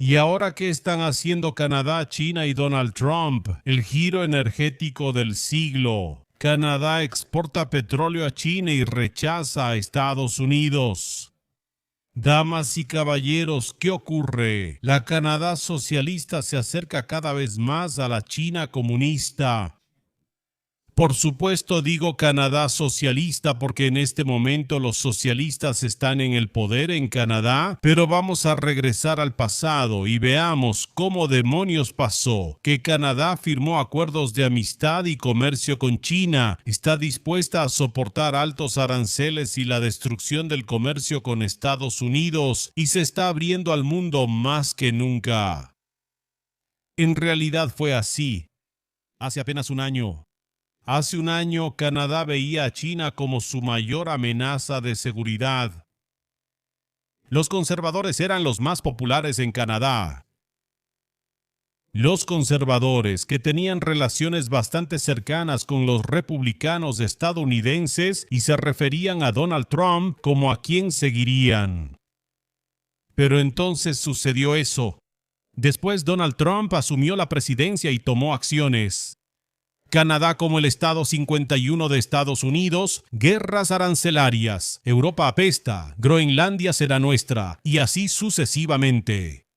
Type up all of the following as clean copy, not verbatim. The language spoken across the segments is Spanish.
¿Y ahora qué están haciendo Canadá, China y Donald Trump? El giro energético del siglo. Canadá exporta petróleo a China y rechaza a Estados Unidos. Damas y caballeros, ¿qué ocurre? La Canadá socialista se acerca cada vez más a la China comunista. Por supuesto digo Canadá socialista porque en este momento los socialistas están en el poder en Canadá, pero vamos a regresar al pasado y veamos cómo demonios pasó que Canadá firmó acuerdos de amistad y comercio con China, está dispuesta a soportar altos aranceles y la destrucción del comercio con Estados Unidos y se está abriendo al mundo más que nunca. En realidad fue así. Hace apenas un año. Hace un año, Canadá veía a China como su mayor amenaza de seguridad. Los conservadores eran los más populares en Canadá. Los conservadores, que tenían relaciones bastante cercanas con los republicanos estadounidenses y se referían a Donald Trump como a quien seguirían. Pero entonces sucedió eso. Después Donald Trump asumió la presidencia y tomó acciones. Canadá como el Estado 51 de Estados Unidos, guerras arancelarias, Europa apesta, Groenlandia será nuestra, y así sucesivamente.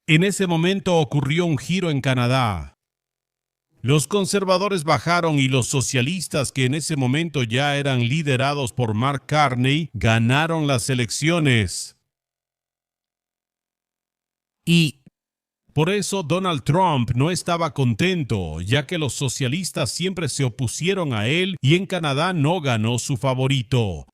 En ese momento ocurrió un giro en Canadá. Los conservadores bajaron y los socialistas, que en ese momento ya eran liderados por Mark Carney, ganaron las elecciones. Y por eso Donald Trump no estaba contento, ya que los socialistas siempre se opusieron a él y en Canadá no ganó su favorito.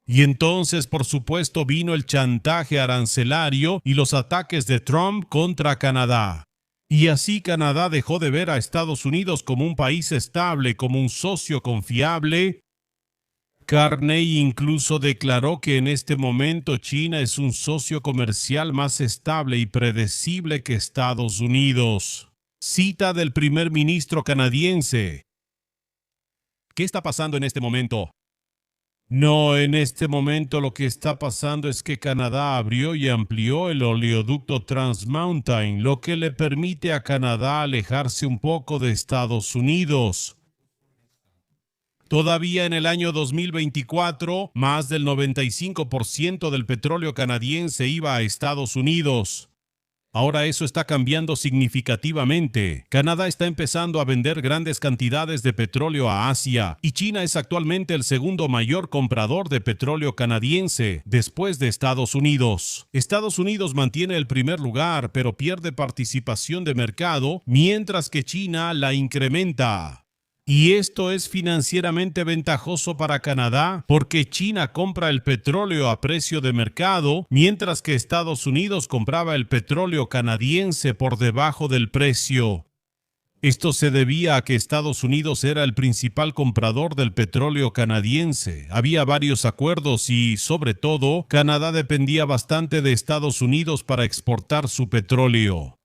Y entonces, por supuesto, vino el chantaje arancelario y los ataques de Trump contra Canadá. Y así Canadá dejó de ver a Estados Unidos como un país estable, como un socio confiable. Carney incluso declaró que en este momento China es un socio comercial más estable y predecible que Estados Unidos. Cita del primer ministro canadiense. ¿Qué está pasando en este momento? No, en este momento lo que está pasando es que Canadá abrió y amplió el oleoducto Trans Mountain, lo que le permite a Canadá alejarse un poco de Estados Unidos. Todavía en el año 2024, más del 95% del petróleo canadiense iba a Estados Unidos. Ahora eso está cambiando significativamente. Canadá está empezando a vender grandes cantidades de petróleo a Asia y China es actualmente el segundo mayor comprador de petróleo canadiense, después de Estados Unidos. Estados Unidos mantiene el primer lugar, pero pierde participación de mercado, mientras que China la incrementa. Y esto es financieramente ventajoso para Canadá porque China compra el petróleo a precio de mercado, mientras que Estados Unidos compraba el petróleo canadiense por debajo del precio. Esto se debía a que Estados Unidos era el principal comprador del petróleo canadiense. Había varios acuerdos y, sobre todo, Canadá dependía bastante de Estados Unidos para exportar su petróleo.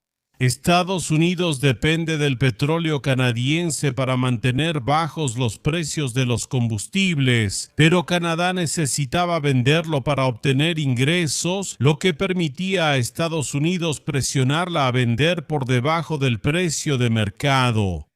Estados Unidos depende del petróleo canadiense para mantener bajos los precios de los combustibles, pero Canadá necesitaba venderlo para obtener ingresos, lo que permitía a Estados Unidos presionarla a vender por debajo del precio de mercado.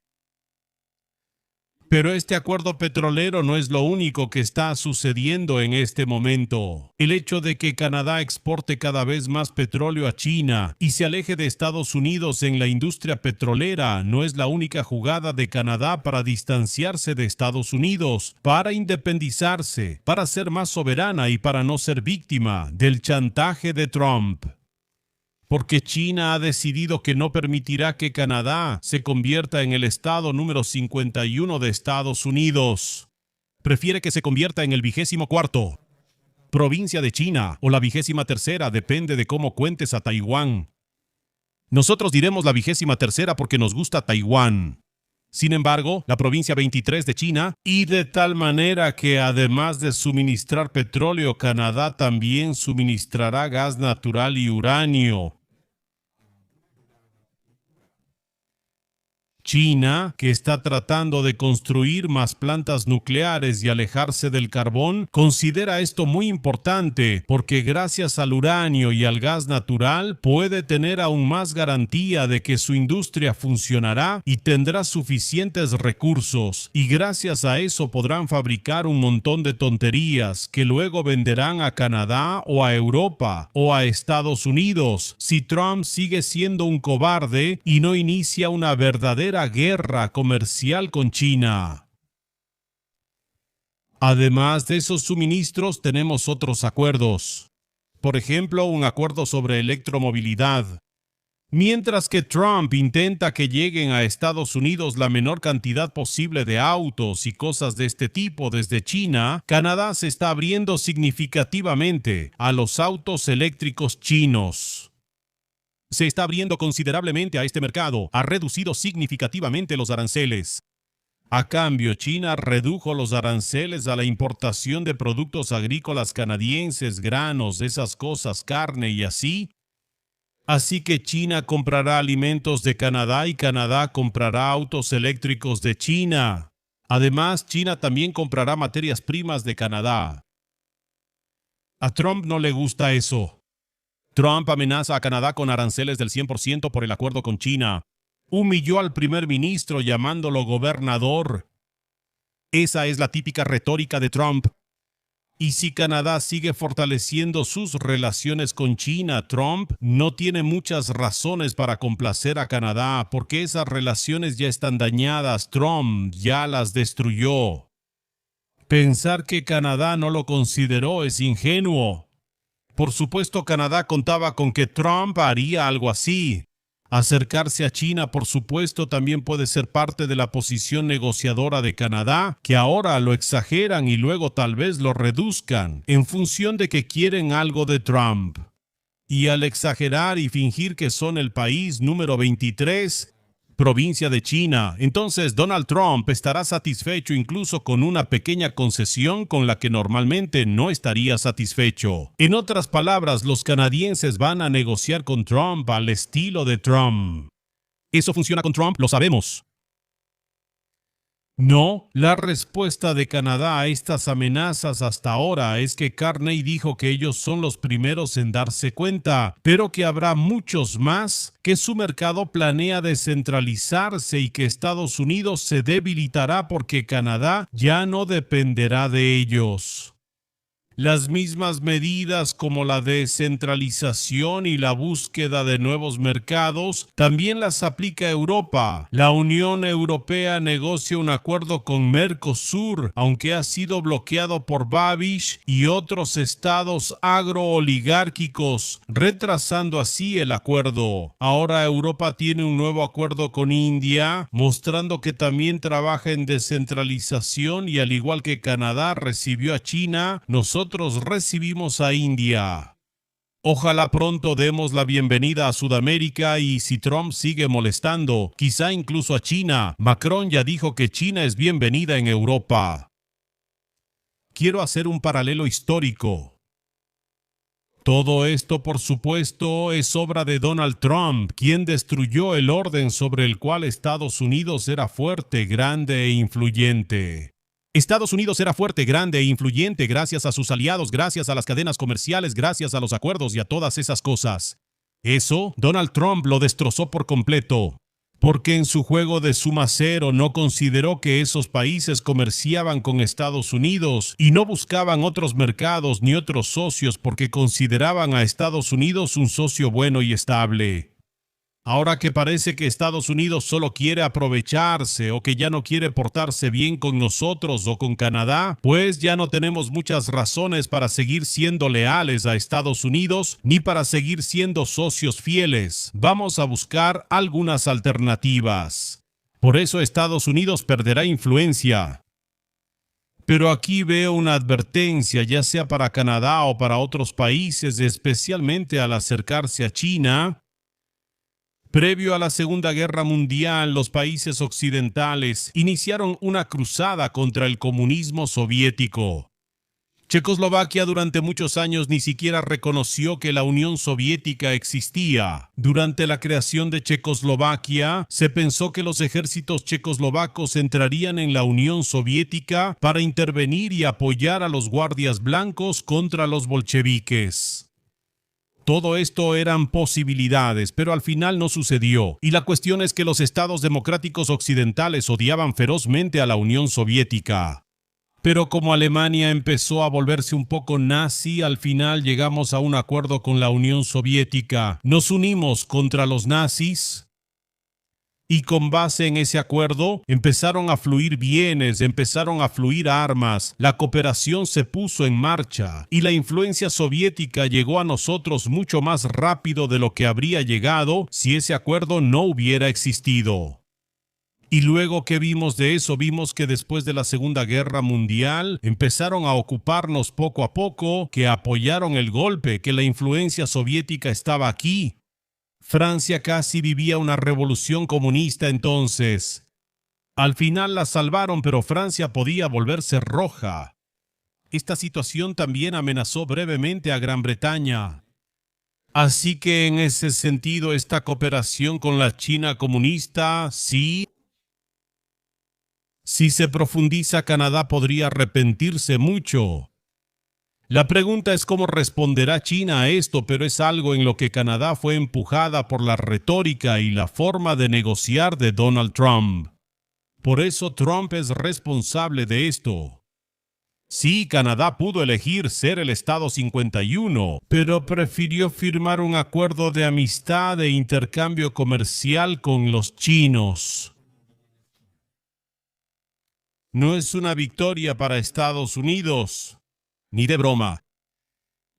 Pero este acuerdo petrolero no es lo único que está sucediendo en este momento. El hecho de que Canadá exporte cada vez más petróleo a China y se aleje de Estados Unidos en la industria petrolera no es la única jugada de Canadá para distanciarse de Estados Unidos, para independizarse, para ser más soberana y para no ser víctima del chantaje de Trump. Porque China ha decidido que no permitirá que Canadá se convierta en el estado número 51 de Estados Unidos. Prefiere que se convierta en el 24º provincia de China o la 23ª, depende de cómo cuentes a Taiwán. Nosotros diremos la 23ª porque nos gusta Taiwán. Sin embargo, la provincia 23 de China, y de tal manera que además de suministrar petróleo, Canadá también suministrará gas natural y uranio. China, que está tratando de construir más plantas nucleares y alejarse del carbón, considera esto muy importante porque gracias al uranio y al gas natural puede tener aún más garantía de que su industria funcionará y tendrá suficientes recursos, y gracias a eso podrán fabricar un montón de tonterías que luego venderán a Canadá o a Europa o a Estados Unidos si Trump sigue siendo un cobarde y no inicia una verdadera guerra comercial con China. Además de esos suministros, tenemos otros acuerdos. Por ejemplo, un acuerdo sobre electromovilidad. Mientras que Trump intenta que lleguen a Estados Unidos la menor cantidad posible de autos y cosas de este tipo desde China, Canadá se está abriendo significativamente a los autos eléctricos chinos. Se está abriendo considerablemente a este mercado, ha reducido significativamente los aranceles. A cambio, China redujo los aranceles a la importación de productos agrícolas canadienses, granos, esas cosas, carne y así. Así que China comprará alimentos de Canadá y Canadá comprará autos eléctricos de China. Además, China también comprará materias primas de Canadá. A Trump no le gusta eso. Trump amenaza a Canadá con aranceles del 100% por el acuerdo con China. Humilló al primer ministro llamándolo gobernador. Esa es la típica retórica de Trump. Y si Canadá sigue fortaleciendo sus relaciones con China, Trump no tiene muchas razones para complacer a Canadá porque esas relaciones ya están dañadas. Trump ya las destruyó. Pensar que Canadá no lo consideró es ingenuo. Por supuesto, Canadá contaba con que Trump haría algo así. Acercarse a China, por supuesto, también puede ser parte de la posición negociadora de Canadá, que ahora lo exageran y luego tal vez lo reduzcan, en función de que quieren algo de Trump. Y al exagerar y fingir que son el país número 23, provincia de China, entonces Donald Trump estará satisfecho incluso con una pequeña concesión con la que normalmente no estaría satisfecho. En otras palabras, los canadienses van a negociar con Trump al estilo de Trump. ¿Eso funciona con Trump? Lo sabemos. No, la respuesta de Canadá a estas amenazas hasta ahora es que Carney dijo que ellos son los primeros en darse cuenta, pero que habrá muchos más, que su mercado planea descentralizarse y que Estados Unidos se debilitará porque Canadá ya no dependerá de ellos. Las mismas medidas como la descentralización y la búsqueda de nuevos mercados también las aplica Europa. La Unión Europea negocia un acuerdo con Mercosur, aunque ha sido bloqueado por Babiš y otros estados agrooligárquicos, retrasando así el acuerdo. Ahora Europa tiene un nuevo acuerdo con India, mostrando que también trabaja en descentralización y al igual que Canadá recibió a China, nosotros recibimos a India. Ojalá pronto demos la bienvenida a Sudamérica y si Trump sigue molestando, quizá incluso a China. Macron ya dijo que China es bienvenida en Europa. Quiero hacer un paralelo histórico. Todo esto, por supuesto, es obra de Donald Trump, quien destruyó el orden sobre el cual Estados Unidos era fuerte, grande e influyente. Estados Unidos era fuerte, grande e influyente gracias a sus aliados, gracias a las cadenas comerciales, gracias a los acuerdos y a todas esas cosas. Eso, Donald Trump lo destrozó por completo, porque en su juego de suma cero no consideró que esos países comerciaban con Estados Unidos y no buscaban otros mercados ni otros socios porque consideraban a Estados Unidos un socio bueno y estable. Ahora que parece que Estados Unidos solo quiere aprovecharse o que ya no quiere portarse bien con nosotros o con Canadá, pues ya no tenemos muchas razones para seguir siendo leales a Estados Unidos ni para seguir siendo socios fieles. Vamos a buscar algunas alternativas. Por eso Estados Unidos perderá influencia. Pero aquí veo una advertencia, ya sea para Canadá o para otros países, especialmente al acercarse a China. Previo a la Segunda Guerra Mundial, los países occidentales iniciaron una cruzada contra el comunismo soviético. Checoslovaquia durante muchos años ni siquiera reconoció que la Unión Soviética existía. Durante la creación de Checoslovaquia, se pensó que los ejércitos checoslovacos entrarían en la Unión Soviética para intervenir y apoyar a los guardias blancos contra los bolcheviques. Todo esto eran posibilidades, pero al final no sucedió. Y la cuestión es que los estados democráticos occidentales odiaban ferozmente a la Unión Soviética. Pero como Alemania empezó a volverse un poco nazi, al final llegamos a un acuerdo con la Unión Soviética. Nos unimos contra los nazis y con base en ese acuerdo empezaron a fluir bienes, empezaron a fluir armas, la cooperación se puso en marcha y la influencia soviética llegó a nosotros mucho más rápido de lo que habría llegado si ese acuerdo no hubiera existido. Y luego que vimos de eso, vimos que después de la Segunda Guerra Mundial empezaron a ocuparnos poco a poco, que apoyaron el golpe, que la influencia soviética estaba aquí. Francia casi vivía una revolución comunista entonces. Al final la salvaron, pero Francia podía volverse roja. Esta situación también amenazó brevemente a Gran Bretaña. Así que en ese sentido, esta cooperación con la China comunista, sí. Si se profundiza, Canadá podría arrepentirse mucho. La pregunta es cómo responderá China a esto, pero es algo en lo que Canadá fue empujada por la retórica y la forma de negociar de Donald Trump. Por eso Trump es responsable de esto. Sí, Canadá pudo elegir ser el Estado 51, pero prefirió firmar un acuerdo de amistad e intercambio comercial con los chinos. No es una victoria para Estados Unidos, ni de broma.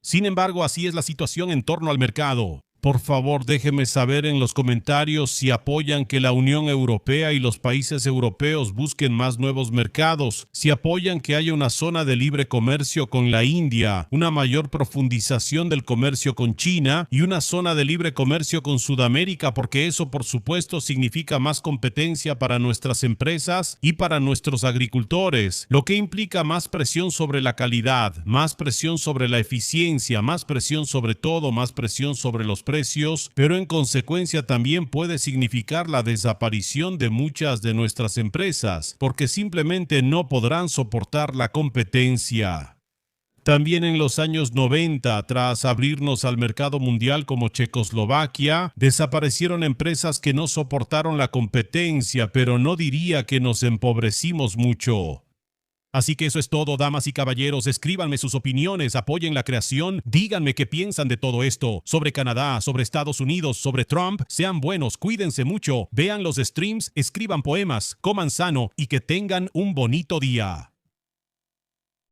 Sin embargo, así es la situación en torno al mercado. Por favor, déjenme saber en los comentarios si apoyan que la Unión Europea y los países europeos busquen más nuevos mercados, si apoyan que haya una zona de libre comercio con la India, una mayor profundización del comercio con China y una zona de libre comercio con Sudamérica, porque eso por supuesto significa más competencia para nuestras empresas y para nuestros agricultores, lo que implica más presión sobre la calidad, más presión sobre la eficiencia, más presión sobre todo, más presión sobre los precios, pero en consecuencia también puede significar la desaparición de muchas de nuestras empresas, porque simplemente no podrán soportar la competencia. También en los años 90, tras abrirnos al mercado mundial como Checoslovaquia, desaparecieron empresas que no soportaron la competencia, pero no diría que nos empobrecimos mucho. Así que eso es todo, damas y caballeros. Escríbanme sus opiniones, apoyen la creación, díganme qué piensan de todo esto, sobre Canadá, sobre Estados Unidos, sobre Trump. Sean buenos, cuídense mucho, vean los streams, escriban poemas, coman sano y que tengan un bonito día.